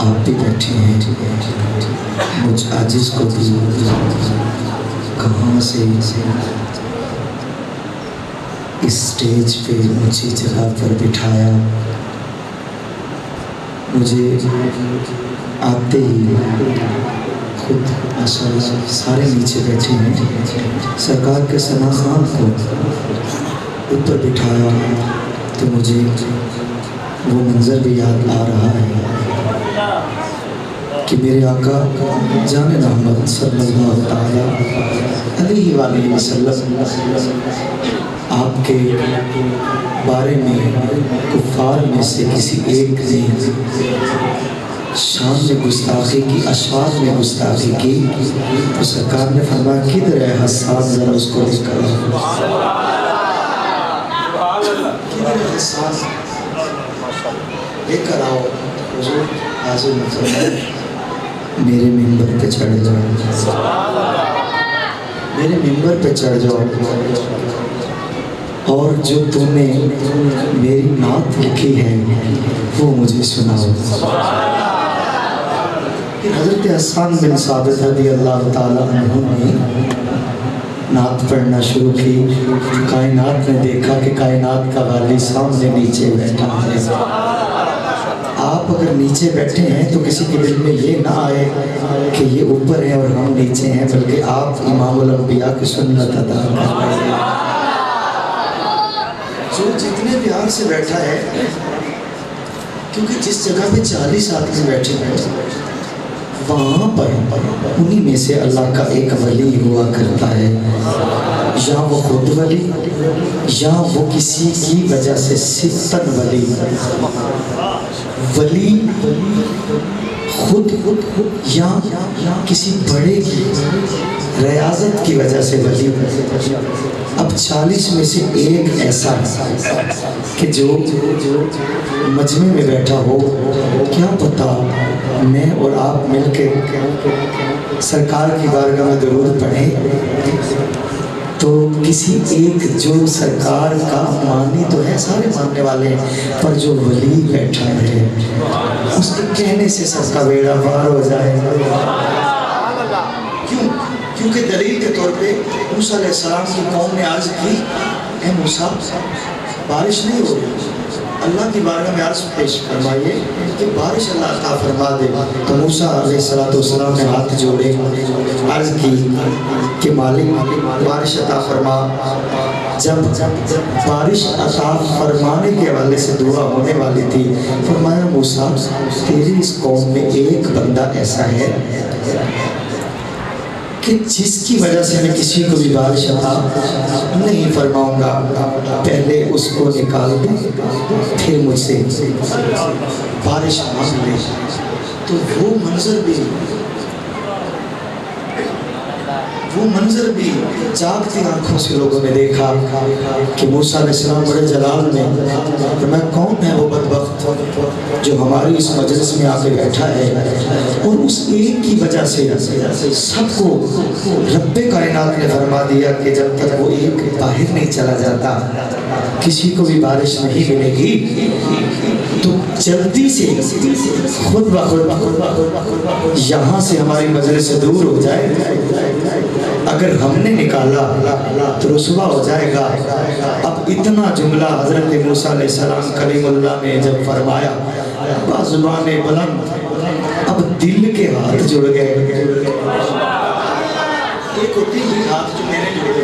آپ بھی بیٹھے ہیں، مجھ عاجز کو بھی کہاں سے اس سٹیج پہ اونچی جگہ پر بٹھایا۔ مجھے آتے ہی خود ماشاءاللہ سارے نیچے بیٹھے ہیں، سرکار کے ثنا خان کو اوپر بٹھایا تو مجھے وہ منظر بھی یاد آ رہا ہے کہ میرے آقا جان رحمت صلی اللہ تعالیٰ علیہ وآلہ وسلم آپ کے بارے میں کفار میں سے کسی ایک نے شان میں گستاخی کی، اشعار میں گستاخی کی، تو سرکار نے فرمایا کدھر ہے حسان، ذرا اس کو لے کر کدھر ہے حسان، لے کر آؤ۔ حضور حاضر نے فرمایا میرے ممبر پہ چڑھ جاؤ، میرے ممبر پہ چڑھ جاؤ اور جو تم نے میری نعت لکھی ہے وہ مجھے سناؤ۔ حضرت حسان بن ثابت رضی اللہ تعالیٰ عنہ نے نعت پڑھنا شروع کی، کائنات نے دیکھا کہ کائنات کا والی سامنے نیچے بیٹھا ہے۔ آپ اگر نیچے بیٹھے ہیں تو کسی کے دل میں یہ نہ آئے کہ یہ اوپر ہے اور ہم نیچے ہیں، بلکہ آپ امام الانبیاء کی سنت ادا کر رہے ہیں۔ جو جتنے پیار سے بیٹھا ہے، کیونکہ جس جگہ پہ 40 آدمی بیٹھے ہیں وہاں پر انہی میں سے اللہ کا ایک ولی ہوا کرتا ہے، یا وہ خود ولی یا وہ کسی کی وجہ سے صفتاً ولی۔ ولی خود یا کسی بڑے کی ریاضت کی وجہ سے ولی۔ اب 40 میں سے ایک ایسا ہے کہ جو مجمع میں بیٹھا ہو، کیا پتا میں اور آپ مل کے سرکار کی بارگاہ میں درود پڑھیں تو کسی ایک جو سرکار کا مانی تو ہے، سارے ماننے والے ہیں، پر جو ولی بیٹھا ہے اس کے کہنے سے سب کا بیڑا پار ہو جائے۔ کیونکہ دلیل کے طور پہ موسیٰ علیہ السلام کی قوم نے عرض کی، اے موسیٰ بارش نہیں ہو رہی، اللہ کی بارگاہ میں عرض پیش فرمائیے کہ بارش اللہ عطا فرما دے۔ تو موسیٰ علیہ السلام نے ہاتھ جوڑے، عرض کی کہ مالک بارش عطا فرما۔ جب بارش عطا فرمانے کے حوالے سے دعا ہونے والی تھی، فرمایا موسیٰ تیری اس قوم میں ایک بندہ ایسا ہے کہ جس کی وجہ سے میں کسی کو بھی بارش عطا نہیں فرماؤں گا، پہلے اس کو نکال دیں پھر مجھ سے بارش مانگ لے۔ تو وہ منظر بھی جاگتی آنکھوں سے لوگوں نے دیکھا کہ موسیٰ علیہ السلام بڑے جلال میں فرمایا کون ہے وہ بدبخت جو ہماری اس مجلس میں آ کے بیٹھا ہے، اور اس ایک کی وجہ سے سب کو رب کائنات نے فرما دیا کہ جب تک وہ ایک باہر نہیں چلا جاتا کسی کو بھی بارش نہیں ملے گی۔ تو جلدی سے خود بخود یہاں سے ہماری مجلس سے دور ہو جائے، اگر ہم نے نکالا تو رسوا ہو جائے گا۔ اب اتنا جملہ حضرت موسیٰ علیہ السلام کلیم اللہ نے جب فرمایا، زبان بلند، اب دل کے ہاتھ جڑ گئے۔ ایک ہوتی ہی ہاتھ جو میں نے جڑے،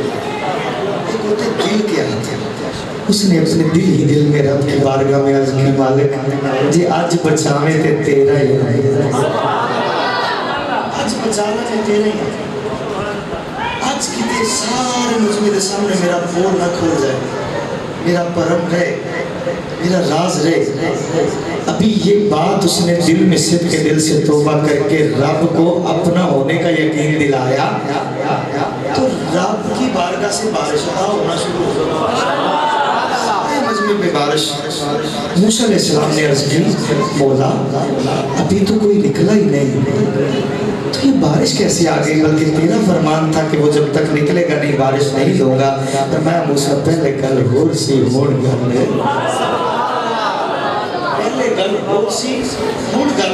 ایک ہوتے دل کے ہاتھ۔ اس نے اپنے دل ہی دل میں رب کی بارگاہ میں عرض کی مالک جی آج بچاویں تے تیرا ہی ہے، آج بچانا تے تیرا ہی ہے، آج کتے سارے مجمع دے سامنے میرا پور نہ کھل جائے، میرا پرم رہے، میرا راز رہے۔ ابھی یہ بات اس نے دل میں صدق کے دل سے توبہ کر کے رب کو اپنا ہونے کا یقین دلایا تو رب کی بارگاہ سے بارش عطا ہونا شروع ہو۔ مجمع میں بارش، موسیٰ علیہ السلام نے عرض کی مولا ابھی تو کوئی نکلا ہی نہیں، تو یہ بارش کیسے آ گئی؟ بلکہ تیرا فرمان تھا کہ وہ جب تک نکلے گا نہیں بارش نہیں دوں گا۔ فرمایا موسیٰ پہلے گل ہور سی ہوڑ گل، پہلے گل ہور سی ہوڑ گل،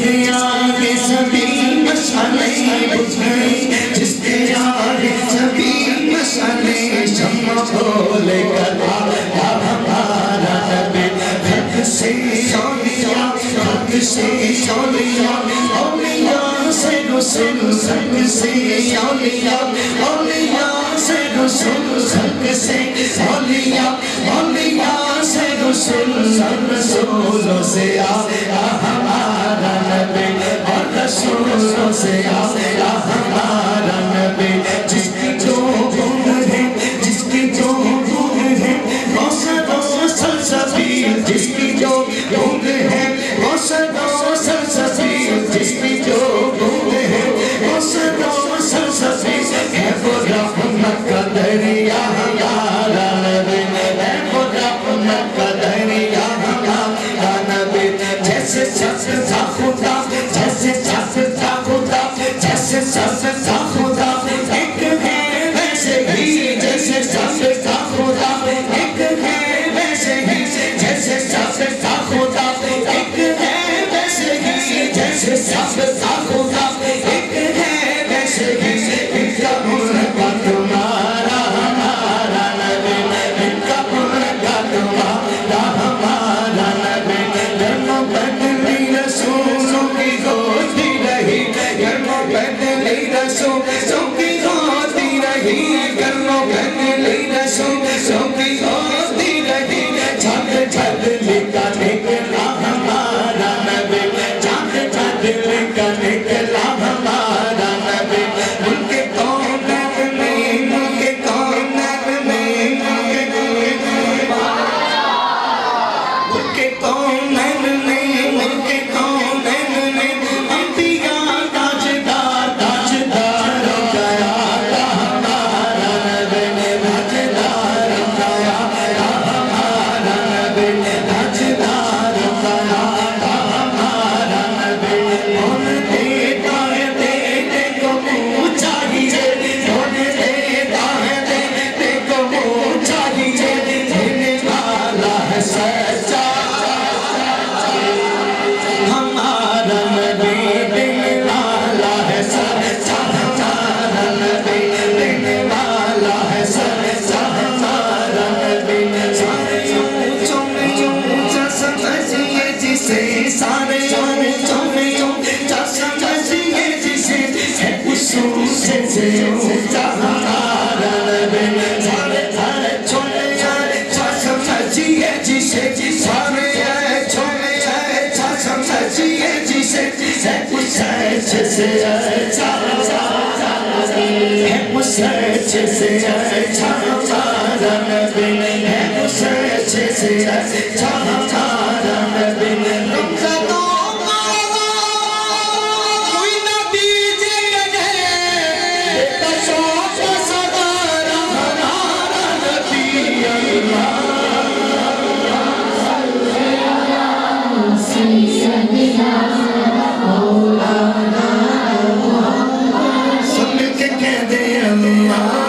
کے آگے سبھی مشعلیں بجھ گئی جس کے آگے سبھی مشعلیں شمع بولے کلا یا ہمارا نبی حق سے اولیاء حق سے اولیاء اولیاء سے رسول حق سے اولیاء اولیاء سے رسول حق سے اولیاء اولیاء سے رسول رسولوں سے آیا ہمارا نبی اور رسولوں سے آیا ہمارا نبی جس کی جو گنگ ہے جس کی جو گنگ ہے وہ سلسبیل جس کی جو گنگ ہے وہ سلسبیل جس کی جو گنگ ہے وہ سلسبیل ہے وہ رحمت کا دریا ہمارا نبی ہے وہ رحمت کا دریا ہمارا نبی جیسے چلتا خدا جیسے چلتا خدا جیسے چلتا خدا ایک ہے ویسے ہی جیسے چلتا خدا ایک ہے ویسے ہی جیسے چلتا خدا ایک ہے ویسے ہی جیسے چلتا خدا ایک ہے ویسے ہی ان کا مرغا تمہارا ہمارا نبی ان کا مرغا تمہارا ہمارا نبی گرموں بدلی رسولوں کی ہوتی رہی گرموں بدلی رسولوں کی ہوتی رہی گرموں بدلی رسولوں کی ہوتی رہی جھگ جھگ لکھا نکلا ہمارا نبی جھگ جھگ لکھا نکلا ہمارا نبی ان کے کونین میں ان کے کونین میں ان کے کونین میں ان کے کونین میں انبیاء تاجدار تاجدار ہو گیا ہمارا نبی تاجدار ہو گیا ہمارا نبی تاجدار ہو گیا ہمارا نبی کون دیتا ہے دینے کو منہ چاہیے کون دیتا ہے دینے کو منہ چاہیے دینے والا ہے سچا ہمارا نبی دینے والا ہے سچا ہمارا نبی دینے والا ہے سچا ہمارا نبی سارے اونچوں میں اونچا سمجھیے جسے سارے اونچوں میں اونچا سمجھیے جسے ہے اس اونچے سے اونچا ہمارا نبی سارے اونچوں میں اونچا سمجھیے جسے سارے اونچوں میں اونچا سمجھیے جسے ہے اس اونچے سے اونچا ہے اس اونچے سے اونچا ہمارا نبی ہے اس اونچے سے اونچا ہمارا نبی روزہ تو کوئی نبی جگہ بیٹا شوق سوارا ہمارا نبی اللہ سب مل کے کہہ دے اللہ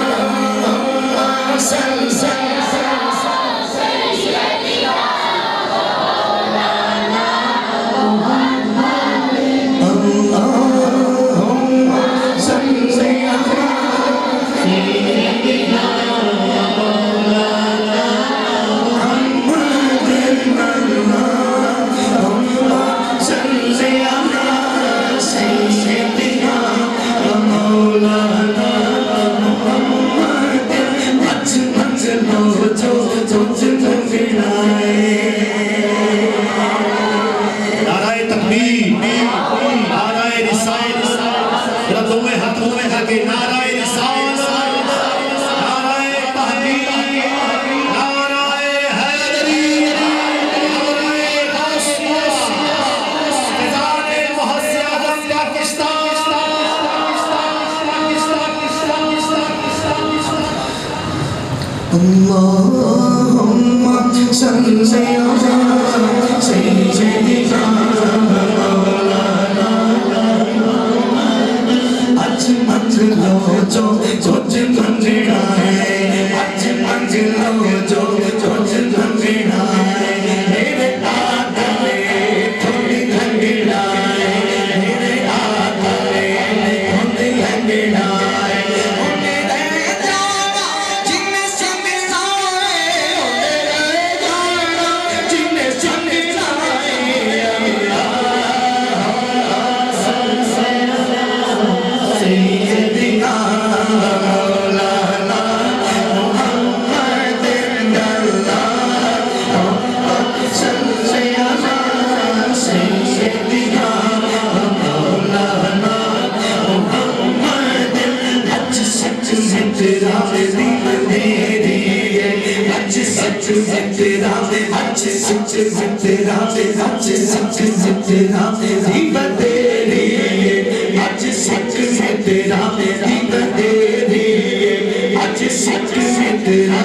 نعرہ تکبیر نعرہ رسالت ذرا دونوں ہاتھوں میں کر کے نعرہ رسالت نعرہ تحقیق نعرہ حیدری نعرہ غوثیہ فضائل محض اعظم پاکستان اللہم صلی علی سیدنا مولانا اج منزلوں جو کچھ منزلہ ہے اج منزلوں جو کچھ منزلہ ہے میرے آقا نے تھوڑی دھنگڑا ہے سچ میں تیرا آج سچ میں تیرا دیوہ تیری آج سچ میں تیرا دیوہ تیری آج سچ میں تیرا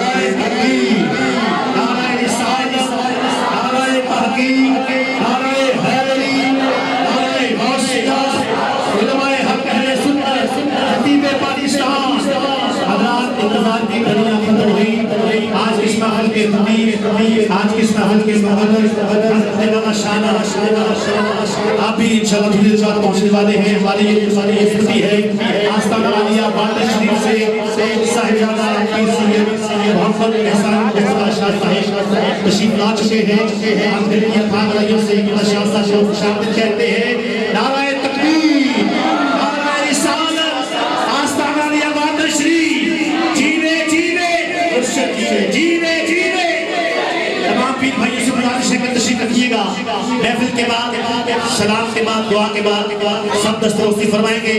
نعرہ رسالت نعرہ تحقیق نعرہ حیدری نعرہ غوثیہ علماء حق اہل سنت خطیب پاکستان حضرات انتظار کی گھڑیاں ختم ہوئی آج اس محل کے تمیر آج اس محل کے مہدر شانہ آپ بھی انشاءاللہ تھوڑی ساتھ پہنچنے والے ہیں ہماری یہ خطی ہے آستانہ عالیہ بانڈ شریف سے صاحبزادہ پیر سید محمد احسان مصطفیٰ شاہ صاحب تشریف لا چکے ہیں ہم دل کی اتھاں گرائیوں سے شاہ صاحب کو خوشامد کہتے ہیں نعرہ تکبیر نعرہ رسالت آستانہ عالیہ بانڈ شریف جیوے جیوے ارشد جیوے جیوے تمام پیر بھائیوں سے گزارش ہے کہ تشریف رکھیے گا محفل کے بعد سلام کے بعد دعا کے بعد سب دسترستی فرمائیں گے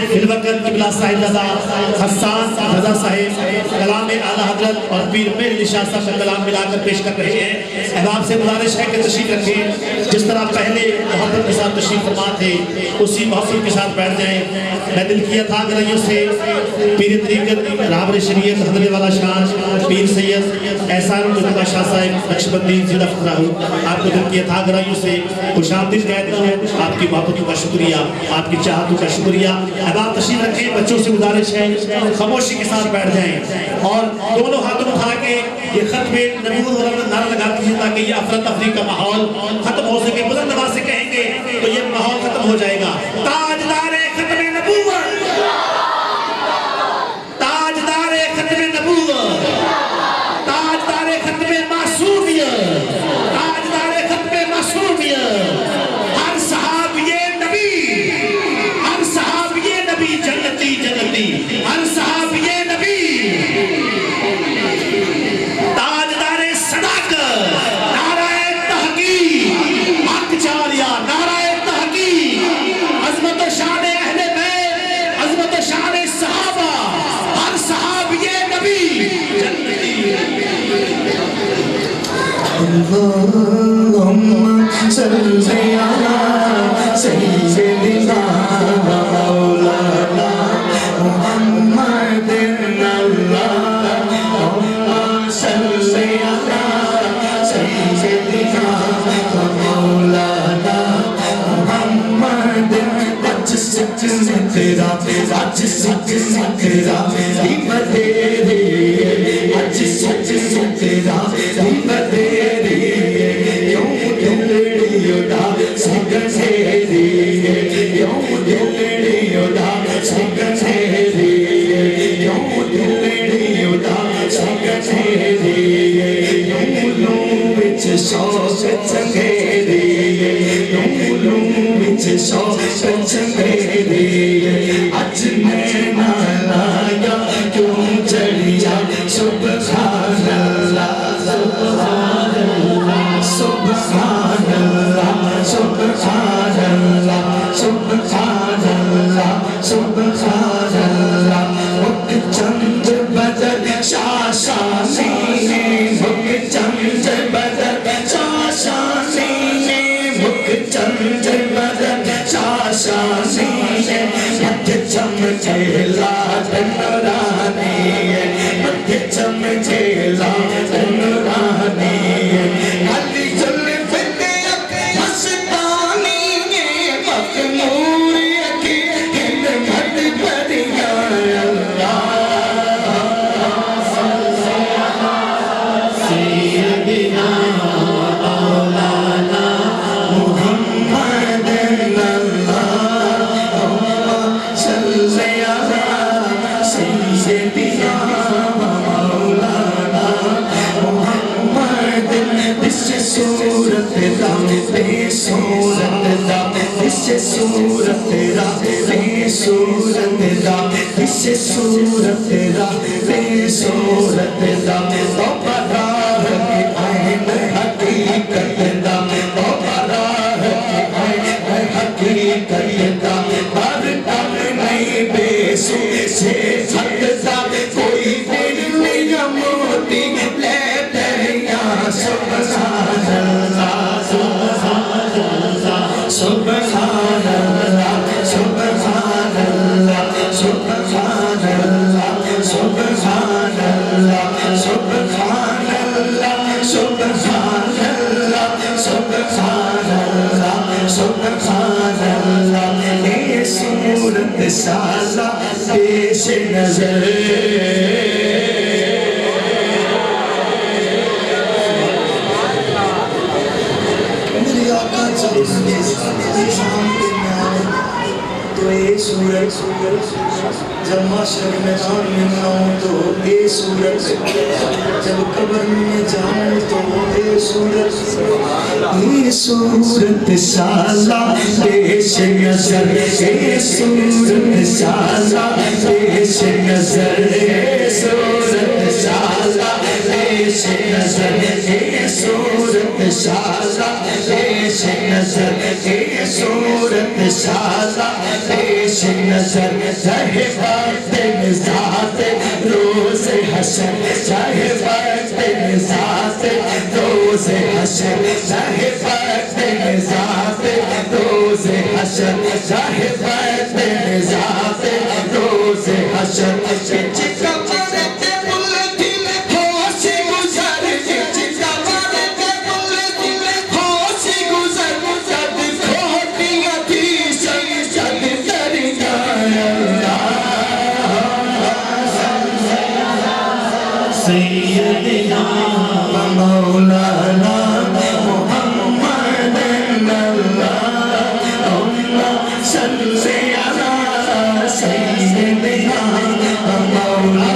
فی الوقت قبلہ صاحبزادہ حسان رضا صاحب کلام اعلیٰ حضرت اور پیر میر علی شاہ صاحب کا کلام ملا کر پیش کر رہے ہیں احباب سے گزارش ہے کہ تشریف رکھیں جس طرح پہلے محبت کے ساتھ تشریف فرما تھے اسی محفل کے ساتھ بیٹھ جائیں میں دل کیا تھا گرائیوں سے پیر طریقت رابر شریعت حضرت والا شان پیر سید احسان مصطفیٰ شاہ صاحب نقشبندی ضلع فراہو آپ کو دل کیا تھا گرائیوں سے خوش آمدید کہتا ہوں آپ کی محبتوں کا شکریہ آپ کی چاہتوں کا شکریہ احباب تشریف رکھیں بچوں سے گزارش ہے خاموشی کے ساتھ بیٹھ جائیں اور دونوں ہاتھوں اٹھا کے یہ ختم نبوت اور نعرہ لگا دیجیے تاکہ یہ افراتفری کا ماحول ختم ہو سکے بلند آواز سے کہیں گے تو یہ ماحول ختم ہو جائے گا تاجدار ختم نبوت تاجدار ختم نبوت تاجدار ختم معصومیت تاجدار ختم معصومیت ہر صحابی نبی ہر صحابی نبی جنتی جنتی ہر صحابی نبی تاجدار صداقت نعرہ تحقیق حق جاریہ نعرہ تحقیق عظمت و شان اہل بیت عظمت و شان صحابہ ہر صحابی نبی جنتی اللہم صلی علی سیدنا مولانا محمد اللہم صلی علی سیدنا مولانا محمد آج سچ میں تیرا آج سچ میں تیرا دیوہ تیری آج سچ میں تیرا دیوہ تیری یوں دلڑی اڑا سگنیری یوں دلڑی اڑا سگنیری یوں دلڑی اڑا سگنیری یوں لوں وچ شوق چنگیری یوں لوں وچ شوق چنگیری اج میں نہ لایا کیوں چڑھیا سبحان اللہ سبحان اللہ سبحان اللہ سبحان اللہ سبحان اللہ سبحان اللہ مک چند بدر شاشانی مک چند بدر شاشانی مک چند بدر شاشانی مدھ چمکے لات نورانی مدھ چمکے لات نورانی علی جل فتیق مستانی مخمور کی خدمت پر یا اللہ سیدنا مولانا محمد اللہم صلی علی سیدنا مولانا محمد اس صورت دا بے صورت دا اس صورت دا بے صورت دا اس صورت دا بے صورت دا تو براہ کی عین حقیقت دا تو براہ کی عین حقیقت دا ہر دم نہیں بے سو سے حد دا کوئی دل یا موتی لے دریا سبحان اللہ سالہ پیش نظر میرے آقا جب شام کے میں آئے تو اے سورج جب معاشر میدان میں نہ ہوں تو اے سورج جب قبر میں جاؤں تو اے سورج سالہ پیش نظر اے صورت سالہ پیش نظر اے صورت سالہ پیش نظر اے صورت سالہ پیش نظر اے صورت سالہ پیش نظر چاہے وقت ذات روز حشر چاہے وقت ذات روز حشر چاہے وقت ذات روز حشر چاہے وقت ذات روز حشر چکا مارتے بل دل ہوش گزر چکا مارتے بل دل ہوش گزر جب کھوٹیاں تھی جب دریا سیدنا مولانا محمد اللہم صلی علی سیدنا مولانا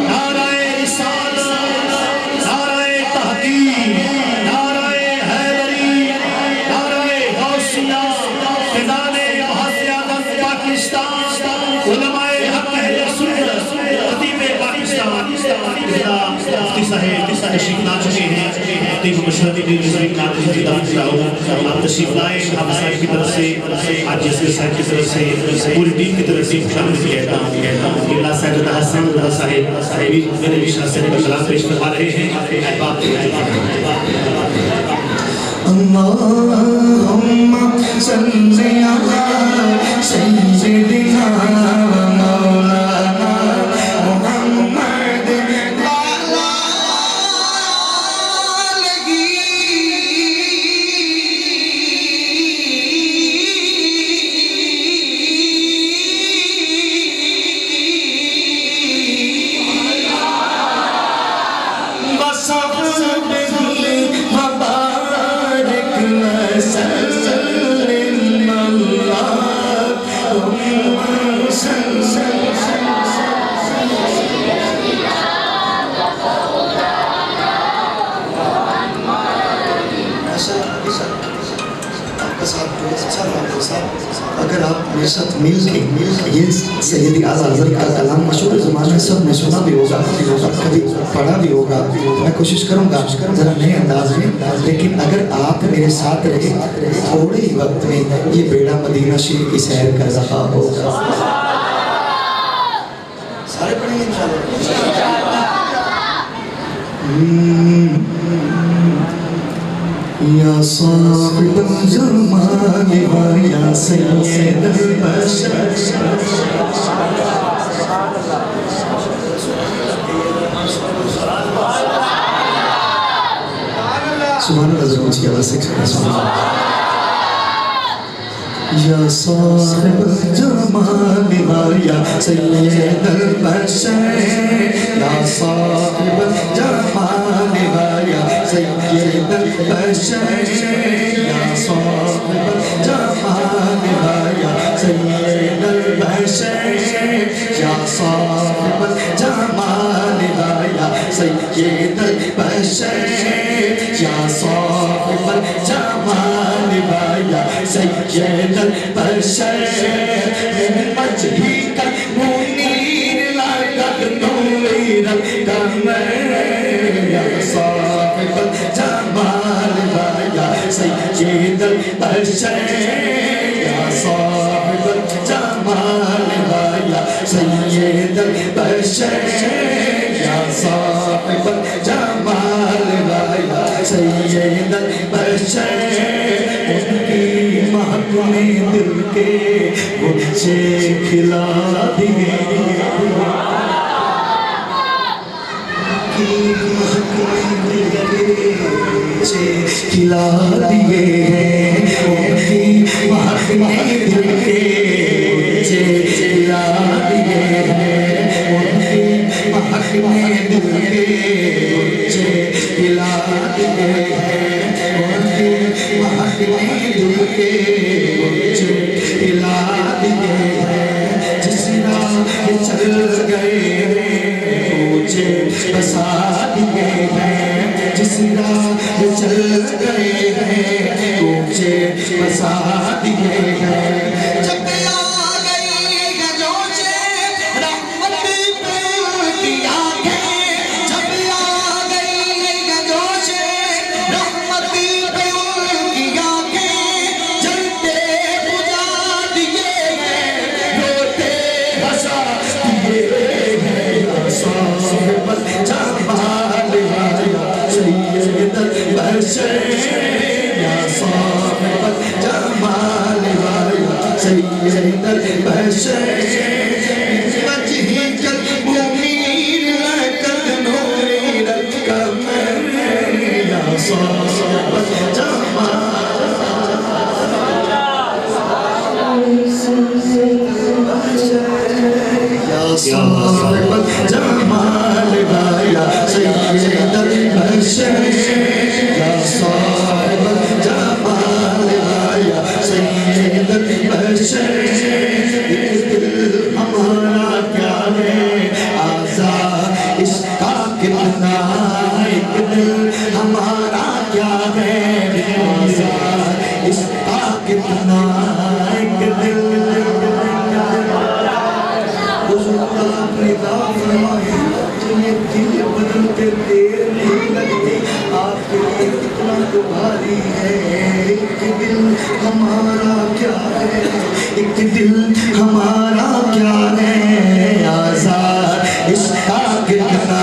نعرہ رسالت نعرہ تحقیق نعرہ حیدری نعرہ غوثیہ فضان محسیات پاکستان علماء حق اہل سنت خطیب پاکستان مفتی صاحب تشریف لا چکے ہیں خطیب مشرقی نظام ناظرین کی طرف سے آپ تشریف لائیں آپ صاحب کی طرف سے آج جسر صاحب کی طرف سے پوری ٹیم کی طرف سے شامل کہتا ہوں اللہ صاحب حسن صاحب میرے بشرا سے کلام پیش کروا رہے ہیں احباب اللہم صلی علی سیدنا مولانا محمد وعلی آلہ وصحبہ مبارک وسلم اللہم صلی آپ کا ساتھ بہت اچھا رہا صاحب اگر آپ میرے ساتھ مل کے یہ سیدی اعلیٰ حضرت کا کلام مشہور زبان میں سب نے سنا بھی ہوگا اور کبھی پڑھا بھی ہوگا میں کوشش کروں گا ذرا نئے انداز میں لیکن اگر آپ میرے ساتھ رہے تھوڑے ہی وقت میں یہ بیڑا مدینہ شریف کی سیر کر رہا ہوگا سارے پڑھیں گے انشاءاللہ یا صاحب الجمال یا سید البشر سبحان اللہ ضرور کی آواز سے سبحان اللہ یا صاحب الجمال یا سید البشر یا صاحب الجمال یا سید البشر یا صاحب الجمال یا سید البشر یا صاحب الجمال یا سید البشر یا صاحب الجمال یا سید البشر من وجهك منیر لقد نور القمر یا صاحب الجمال یا سید البشر یا صاحب الجمال یا سید البشر یا صاحب الجمال یا سید البشر ان کی مہک میں دل کے گچھے کھلا دیے کھلا دیے ان کی مہک میں دل کے نے دل کے اونچے ہلا دیے ہیں مہک نے دل کے اونچے ہلا دیے ہیں جس راہ چل گئے ہیں اونچے بسا دیے ہیں جس راہ چل گئے ہیں اونچے بسا دیے ہیں جب آ گئی ہے جوشِ رحمت پہ کی آنکھیں جب آ گئی ہے جوشِ رحمت پہ کی آنکھیں جلتے بجھا دیے ہیں روتے ہنسا دیے ہیں یا صاحب جمال والا سید البشر یا صاحب جمال والا سید البشر وجهك المنير لك نور القمر يا صاحب الجمال يا صاحب الجمال يا سيد البشر يا صاحب الجمال يا سيد البشر ہمارا کیا ہے آزاد اس کا کتنا ایک دل ہمارا کیا ہے آزاد اس کا کتنا ایک دل اپنے دعا فرمائے جنہیں دل بدلتے دیر نہیں لگتی آپ کے لیے کتنا تو بھاری ہے ایک دل ہمارا کیا ہے ایک دل ہمارا کیا ہے آزاد اس کا کتنا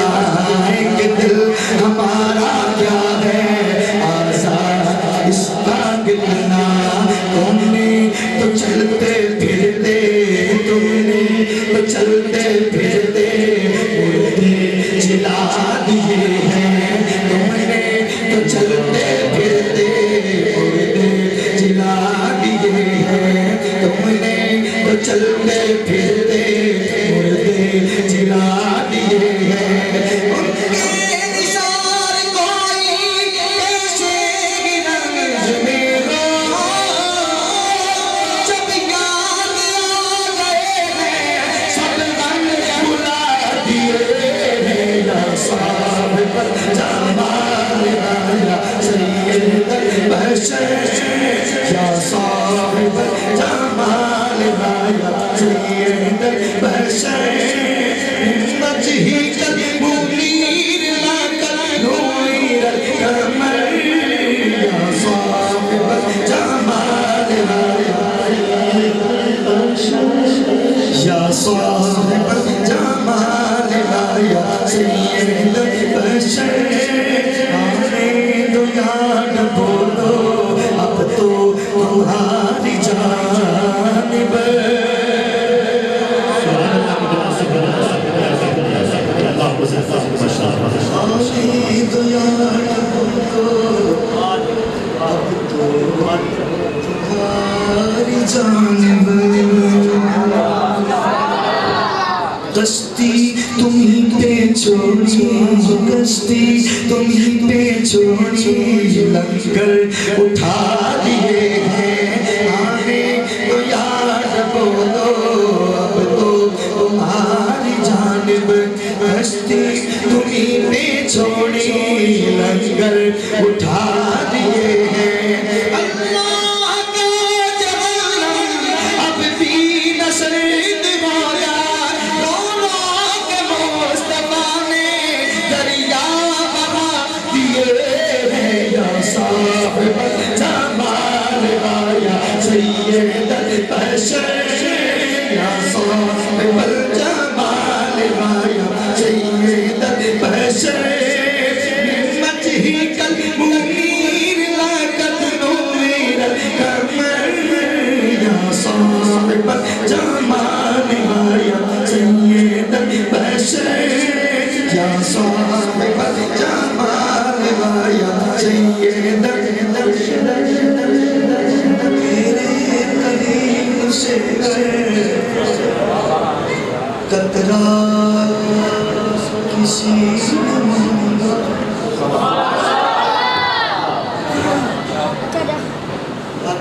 ایک دل ہمارا کیا ہے آزاد اس کا کتنا تم نے تو چلتے پھرتے تم نے تو چلتے پھرتے مردے جلا دیے ہیں تم نے تو چلتے پھرتے مردے جلا دیے ہیں تم نے تو چلتے پھرتے مردے جلا دیے ہیں ان کے نثار کوئی کیسے رنج میں ہو جب یاد آ گئے ہیں سب غم بھلا دیے ہیں یا صاحب الجمال یا سید البشر یا صاحب الجمال یا سید البشر وجهك المنير لك نور القمر يا صاحب الجمال يا صاحب الجمال يا سيد البشر آمین دو یاد بولو اب تو تمہاری جانب آمین دو یاد بولو اب تو تمہاری جانب کشتی تمہیں پہ چھوڑی کشتی تمہیں پہ چھوڑی لنگر اٹھا دیے ہیں آنے تو یاد بولو اب تو تمہاری جانب کشتی تمہیں پہ چھوڑی لنگر اٹھا دیے ہیں اللہ کا جہنم اب بھی نصر دمایا صاحب الجمال یا سید البشر یا صاحب الجمال یا سید البشر وجهك المنير لك نور القمر یا صاحب الجمال یا سید البشر یا صاحب الجمال یا سید البشر میرے قریب سے قطرہ کس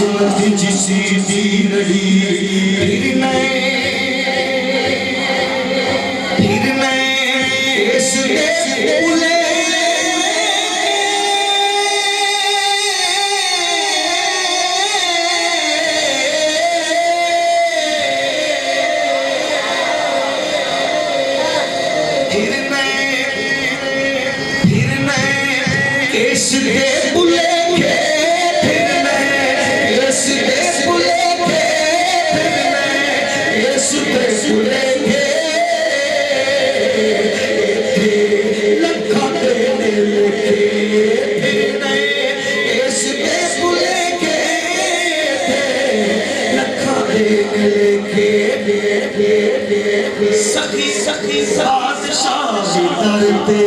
عاصمت جسی دی رہی پھر میں اس کے بھولے اس کے بھولے کے پھر میں اس کے بھولے کے پھر میں اس کے بھولے کے لکھا دینے لکھے پھر میں اس کے بھولے کے لکھا دینے لکھے سخی سخی بادشاہ ڈرتے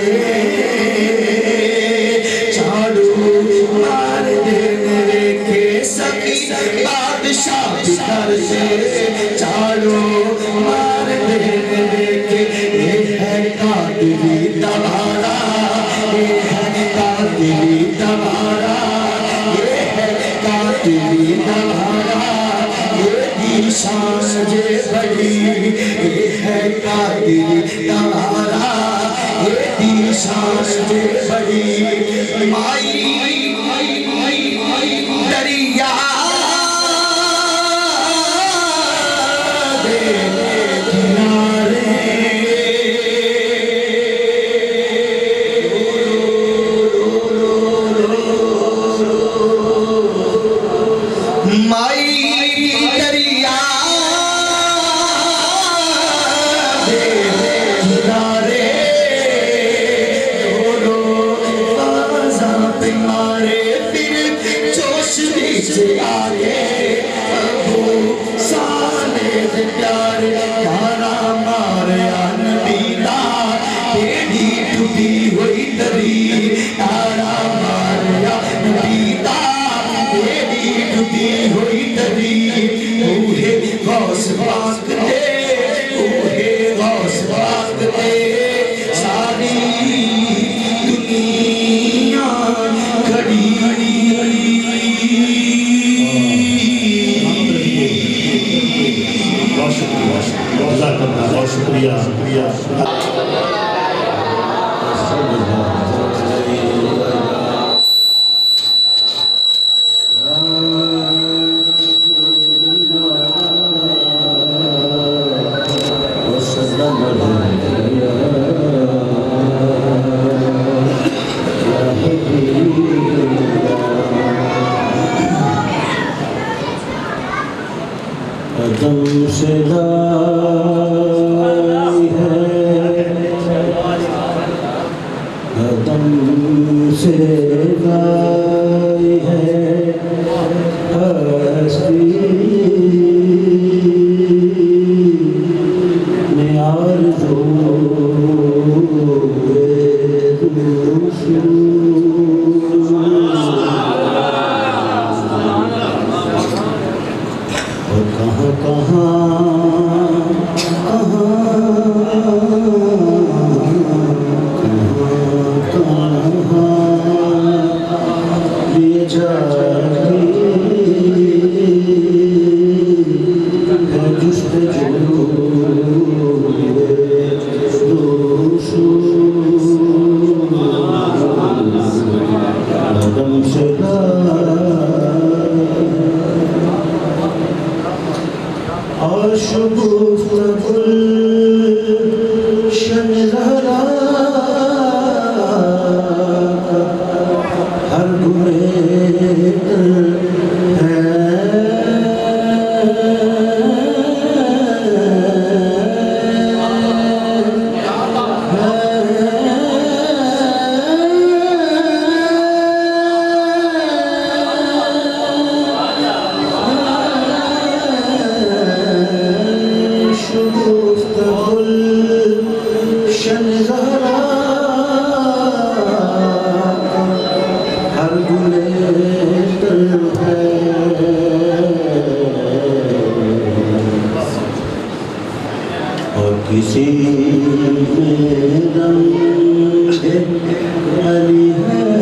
بادشاہ بکر سے چاروں مار دینے کے یہ ہے قاتلی تمہارا یہ ہے قاتلی تمہارا یہ ہے قاتلی تمہارا یہ کی شان جے بڑی یہ ہے قاتلی تمہارا یہ کی شان جے بڑی مائی دریا شکریہ قدم سے لائی ہے قدم سے لائی ہے ہستی نے آرزو کسی میں رنگ علی ہے